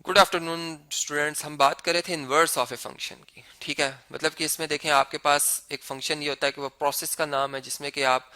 Good afternoon students. हम बात कर रहे थे इन्वर्स ऑफ ए फंक्शन की। ठीक है, मतलब कि इसमें देखें आपके पास एक फंक्शन ये होता है कि वो प्रोसेस का नाम है जिसमें कि आप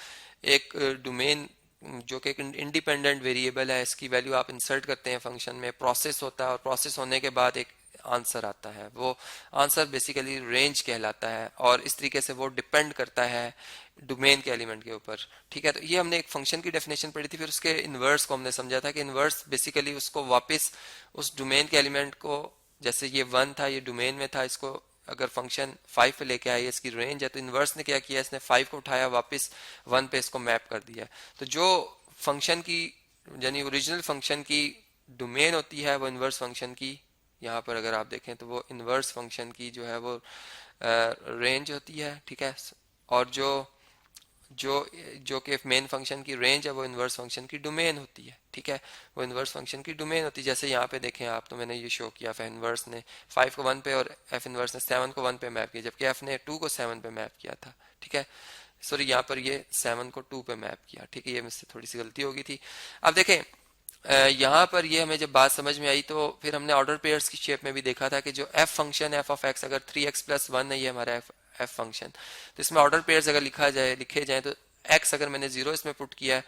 एक डोमेन जो कि एक इंडिपेंडेंट वेरिएबल है, इसकी वैल्यू आप इंसर्ट करते हैं फंक्शन में। प्रोसेस होता है और प्रोसेस होने के बाद एक आंसर आता है। वो आंसर बेसिकली रेंज कहलाता है और इस तरीके से वो डिपेंड करता है डोमेन के एलिमेंट के ऊपर। ठीक है, तो ये हमने एक फंक्शन की डेफिनेशन पढ़ी थी, फिर उसके इन्वर्स को हमने समझा था कि इन्वर्स बेसिकली उसको वापस उस डोमेन के एलिमेंट को, जैसे ये 1 था, ये डोमेन में था, इसको अगर फंक्शन 5 पे लेके आई, इसकी रेंज है, तो इन्वर्स ने क्या किया, इसने 5 को उठाया वापस 1 पे इसको मैप कर दिया। तो जो फंक्शन की यानी ओरिजिनल फंक्शन की डोमेन होती है वो इन्वर्स फंक्शन की, यहाँ पर अगर आप देखें तो वो इन्वर्स फंक्शन की जो है वो रेंज होती है। ठीक है, और जो जो जो कि मेन फंक्शन की रेंज है वो इन्वर्स फंक्शन की डोमेन होती है। ठीक है, वो इन्वर्स फंक्शन की डोमेन होती है। जैसे यहाँ पे देखें आप, तो मैंने ये शो किया, एफ इन्वर्स ने 5 को 1 पे और एफ इन्वर्स ने 7 को 1 पे मैप किया, जबकि एफ ने 2 को 7 पे मैप किया था। ठीक है, सॉरी यहाँ पर ये 7 को 2 पे मैप किया। ठीक है, ये मुझसे थोड़ी सी गलती हो गई थी। अब देखें यहाँ पर ये हमें जब बात समझ में आई तो फिर हमने ऑर्डर पेयर्स की शेप में भी देखा था कि जो F function F of x, अगर 3x+1 है ये हमारा एफ फंक्शन, तो इसमें ऑर्डर पेयर्स अगर लिखे जाए तो एक्स अगर मैंने 0 इसमें पुट किया है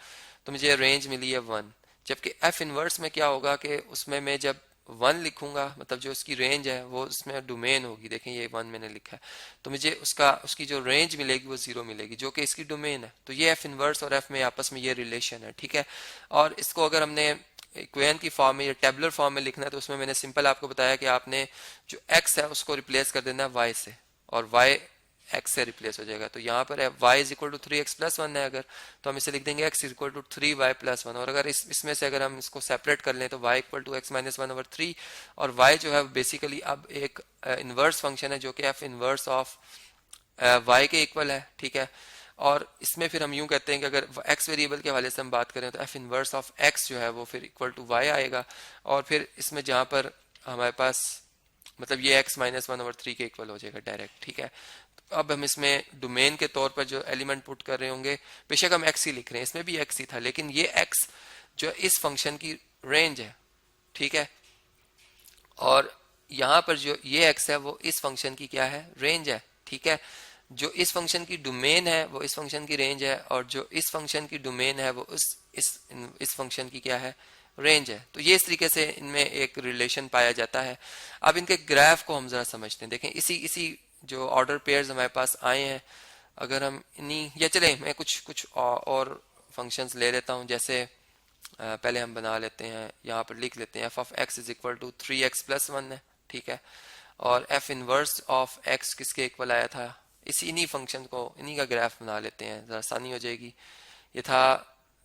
तो मुझे रेंज मिली है 1। जबकि एफ इनवर्स में क्या होगा कि उसमें मैं जब 1 लिखूंगा, मतलब जो उसकी रेंज है वो उसमें डोमेन होगी। देखें ये 1 मैंने लिखा है, तो मुझे उसकी जो रेंज मिलेगी वो 0 मिलेगी, जो कि इसकी डोमेन है। तो ये एफ इनवर्स और एफ में आपस में ये रिलेशन है। ठीक है, और इसको अगर हमने इक्वेशन की फॉर्म में या टेबुलर फॉर्म में लिखना है तो उसमें मैंने सिंपल आपको बताया कि आपने जो एक्स है उसको रिप्लेस कर देना है वाई से, और वाई एक्स से रिप्लेस हो जाएगा। तो यहाँ पर y is equal to 3x+1 है अगर, तो हम इसे लिख देंगे x is equal to 3y+1। और अगर इसमें से अगर हम इसको सेपरेट कर लें तो y इक्वल टू x-1/3, और y जो है बेसिकली अब एक इन्वर्स फंक्शन है जो कि f इन्वर्स ऑफ y के इक्वल है। ठीक है, और इसमें फिर हम यूं कहते हैं कि अगर x वेरिएबल के हवाले से हम बात करें तो f इन्वर्स ऑफ x जो है वो फिर इक्वल टू y आएगा। और फिर इसमें जहाँ पर हमारे पास मतलब ये x-1/3 के इक्वल हो जाएगा डायरेक्ट। ठीक है, तो अब हम इसमें डोमेन के तौर पर जो एलिमेंट पुट कर रहे होंगे, बेशक हम x ही लिख रहे हैं, इसमें भी x ही था, लेकिन ये x जो इस फंक्शन की रेंज है। ठीक है, और यहाँ पर जो ये x है वो इस फंक्शन की क्या है, रेंज है। ठीक है, जो इस फंक्शन की डोमेन है वो इस फंक्शन की रेंज है, और जो इस फंक्शन की डोमेन है वो इस फंक्शन की क्या है, रेंज है। तो ये इस तरीके से इनमें एक रिलेशन पाया जाता है। अब इनके ग्राफ को हम जरा समझते हैं। देखें इसी इसी जो ऑर्डर पेयर्स हमारे पास आए हैं, अगर हम इन्हीं, या चले मैं कुछ कुछ और फंक्शंस ले लेता हूं। जैसे पहले हम बना लेते हैं, यहाँ पर लिख लेते हैं F of X is equal to 3x+1 है। ठीक है, और एफ इनवर्स ऑफ एक्स किसके इक्वल आया था, इन्हीं फंक्शन को, इन्हीं का ग्राफ बना लेते हैं, ज़रा आसानी हो जाएगी। ये था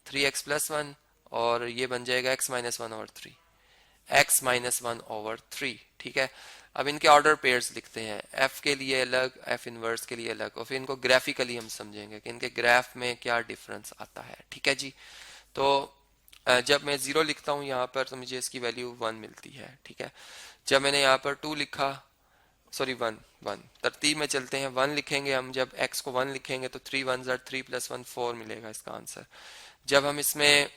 3x+1 और ये बन जाएगा x-1/3, x-1/3। ठीक है, अब इनके ऑर्डर पेयर्स लिखते हैं, f के लिए अलग, f इनवर्स के लिए अलग, और फिर इनको ग्राफिकली हम समझेंगे कि इनके ग्राफ में क्या डिफरेंस आता है। ठीक है जी, तो जब मैं 0 लिखता हूँ यहाँ पर तो मुझे इसकी वैल्यू 1 मिलती है। ठीक है, जब मैंने यहाँ पर 2 लिखा, सॉरी 1 तरतीब में चलते हैं, 1 लिखेंगे हम, जब x को 1 लिखेंगे तो 3 1 3 + 1 4 मिलेगा इसका आंसर। जब हम इसमें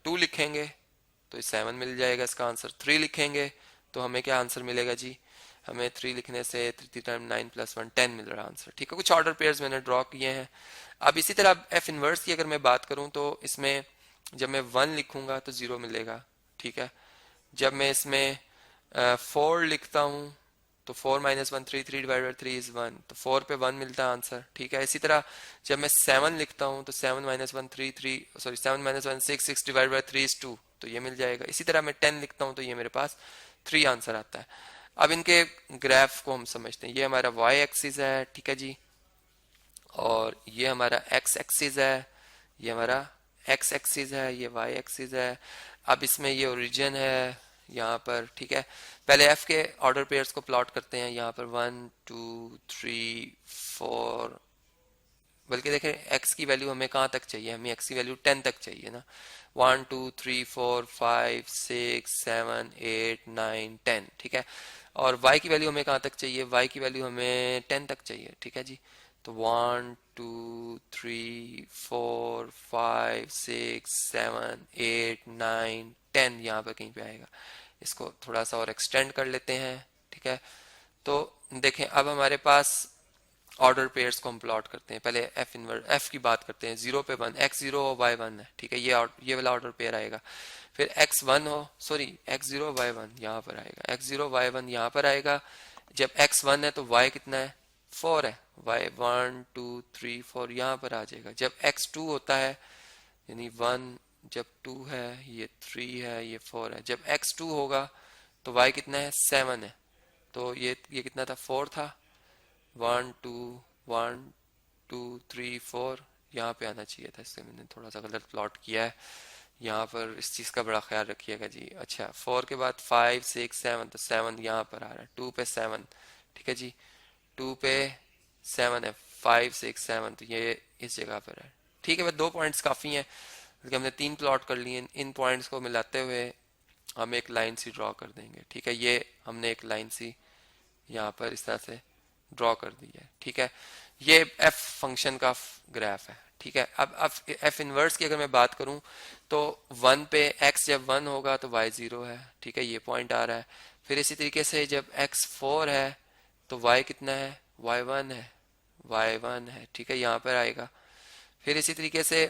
2 लिखेंगे तो 7 मिल जाएगा इसका आंसर। 3 लिखेंगे तो हमें क्या आंसर मिलेगा जी, हमें 3 लिखने से 3 टाइम 9 + 1 10 मिल रहा आंसर। ठीक है, कुछ ऑर्डर पेयर्स मैंने ड्रॉ किए हैं। अब इसी तरह एफ इनवर्स की अगर मैं बात करूं तो इसमें जब मैं 1 लिखूंगा तो 0 मिलेगा। ठीक है, जब मैं इसमें 4 लिखता हूं तो 4 - 1 3, 3/3 इज 1, तो 4 पे 1 मिलता है आंसर। ठीक है, इसी तरह जब मैं 7 लिखता हूं तो 7 - 1 3 3, सॉरी 7 - 1 6, 6/3 इज 2, तो ये मिल जाएगा। इसी तरह मैं 10 लिखता हूं तो ये मेरे पास 3 आंसर आता है। अब इनके ग्राफ को हम समझते हैं। ये हमारा y एक्सिस है, ठीक है जी, और ये हमारा x एक्सिस है, ये हमारा x एक्सिस है, ये y एक्सिस है। अब इसमें ये ओरिजिन है यहाँ पर। ठीक है, पहले f के ऑर्डर पेयर्स को प्लॉट करते हैं। यहाँ पर 1 2 3 4, बल्कि देखें x की वैल्यू हमें कहाँ तक चाहिए, हमें x की वैल्यू 10 तक चाहिए ना। 1 2 3 4 5 6 7 8 9 10। ठीक है, और y की वैल्यू हमें कहाँ तक चाहिए, y की वैल्यू हमें 10 तक चाहिए। ठीक है जी, तो 1 2 3 4 5 6 7 8 9 10 यहाँ पर कहीं पे आएगा। इसको थोड़ा सा और एक्सटेंड कर लेते हैं, ठीक है। तो देखें अब हमारे पास ऑर्डर पेयर्स को हम प्लॉट करते हैं। पहले एफ इनवर्स एफ की बात करते हैं। 0 पे 1 x0 और y1 है, ठीक है। ये वाला ऑर्डर पेयर आएगा। फिर x1 हो, सॉरी x0 y1 यहाँ पर आएगा, x0 y1 यहाँ पर आएगा। जब x1 है तो y कितना है, 4 है, y 1 2 3 4 यहाँ पर आ जाएगा। जब x2 होता है यानी 1, जब 2 है ये 3 है, ये 4 है। जब x2 होगा तो y कितना है, 7 है। तो ये कितना था, 4 था। 1 2 1 2 3 4 यहाँ पे आना चाहिए था, इससे मैंने थोड़ा सा गलत प्लॉट किया है। यहाँ पर इस चीज़ का बड़ा ख्याल रखिएगा जी। अच्छा 4 के बाद 5 6 7, तो 7 यहाँ पर आ रहा है। 2 पे 7, ठीक है जी। 2 पे 7 है, 5 6 7, तो ये इस जगह पर है, ठीक है। बस 2 पॉइंट्स काफ़ी हैं क्योंकि हमने 3 प्लॉट कर लिए। इन पॉइंट्स को मिलाते हुए हम एक लाइन सी ड्रॉ कर देंगे, ठीक है। ये हमने एक लाइन सी यहाँ पर इस तरह से ड्रॉ कर दी है, ठीक है। ये एफ फंक्शन का ग्राफ है, ठीक है। अब एफ इनवर्स की अगर मैं बात करूं तो 1 पे x जब 1 होगा तो y 0 है, ठीक है, ये पॉइंट आ रहा है। फिर इसी तरीके से जब x 4 है तो y कितना है, y 1 है, y 1 है, ठीक है, यहाँ पर आएगा। फिर इसी तरीके से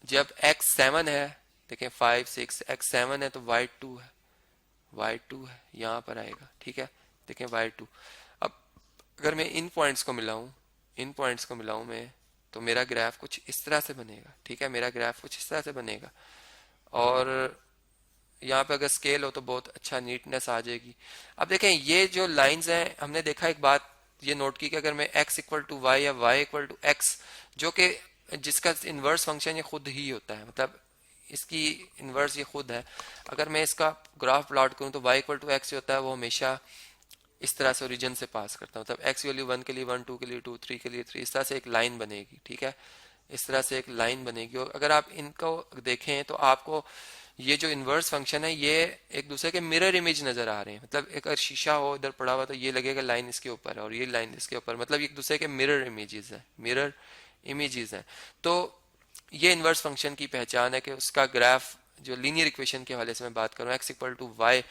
जब x 7 है, देखें 5 6, x 7 है तो y 2 है, y 2 है, यहाँ पर आएगा, ठीक है। देखें y 2। अब अगर मैं इन पॉइंट्स को मिलाऊं, इन पॉइंट्स को मिलाऊं मैं, तो मेरा ग्राफ कुछ इस तरह से बनेगा, ठीक है। मेरा ग्राफ कुछ इस तरह से बनेगा और यहाँ पे अगर स्केल हो तो बहुत अच्छा नीटनेस आ जाएगी। अब देखें ये जो लाइंस हैं, हमने देखा एक बात ये नोट की कि अगर मैं x इक्वल टू वाई या y इक्वल टू एक्स, जो कि जिसका इन्वर्स फंक्शन ये खुद ही होता है, मतलब इसकी इन्वर्स ये खुद है। अगर मैं इसका ग्राफ प्लॉट करूं तो y इक्वल टू एक्स होता है वो हमेशा इस तरह से ओरिजिन से पास करता हूँ। मतलब x वैल्यू 1 के लिए 1, 2 के लिए 2, 3 के लिए 3, इस तरह से एक लाइन बनेगी, ठीक है। इस तरह से एक लाइन बनेगी और अगर आप इनको देखें तो आपको ये जो इन्वर्स फंक्शन है ये एक दूसरे के मिरर इमेज नजर आ रहे हैं। मतलब एक अगर शीशा हो इधर पड़ा हुआ तो ये लगेगा लाइन इसके ऊपर है और ये लाइन इसके ऊपर, मतलब एक दूसरे के मिरर इमेजेस हैं, मिरर इमेजेस हैं। तो ये इन्वर्स फंक्शन की पहचान है कि उसका ग्राफ जो लीनियर इक्वेशन के हवाले से मैं बात करूं x इक्वल टू वाई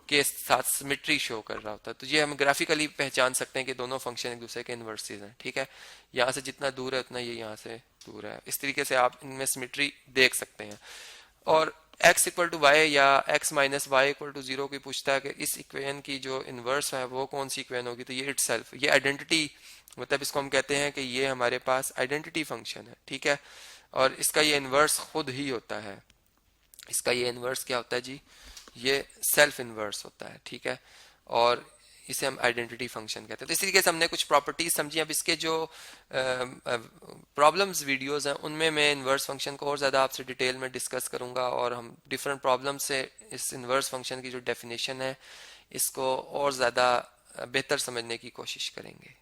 के साथ सिमेट्री शो कर रहा होता है। तो ये हम ग्राफिकली पहचान सकते हैं कि दोनों फंक्शन एक दूसरे के इन्वर्सेस हैं, ठीक है। यहाँ से जितना दूर है उतना ये यहाँ से दूर है, इस तरीके से आप इनमें सिमेट्री देख सकते हैं। और x इक्वल टू वाई या x minus Y equal to 0 की पूछता है कि इस इक्वेशन की जो इन्वर्स है वो कौन सी इक्वेशन होगी, तो ये इटसेल्फ, ये आइडेंटिटी, मतलब इसको हम कहते हैं कि ये हमारे पास आइडेंटिटी फंक्शन है, ठीक है। और इसका ये इन्वर्स खुद ही होता है। इसका ये इन्वर्स क्या होता है जी, ये सेल्फ इन्वर्स होता है, ठीक है। और इसे हम आइडेंटिटी फंक्शन कहते हैं। तो इस तरीके से हमने कुछ प्रॉपर्टीज समझी। अब इसके जो प्रॉब्लम्स वीडियोस हैं उनमें मैं इन्वर्स फंक्शन को और ज़्यादा आपसे डिटेल में डिस्कस करूंगा और हम डिफरेंट प्रॉब्लम्स से इस इन्वर्स फंक्शन की जो डेफिनेशन है इसको और ज़्यादा बेहतर समझने की कोशिश करेंगे।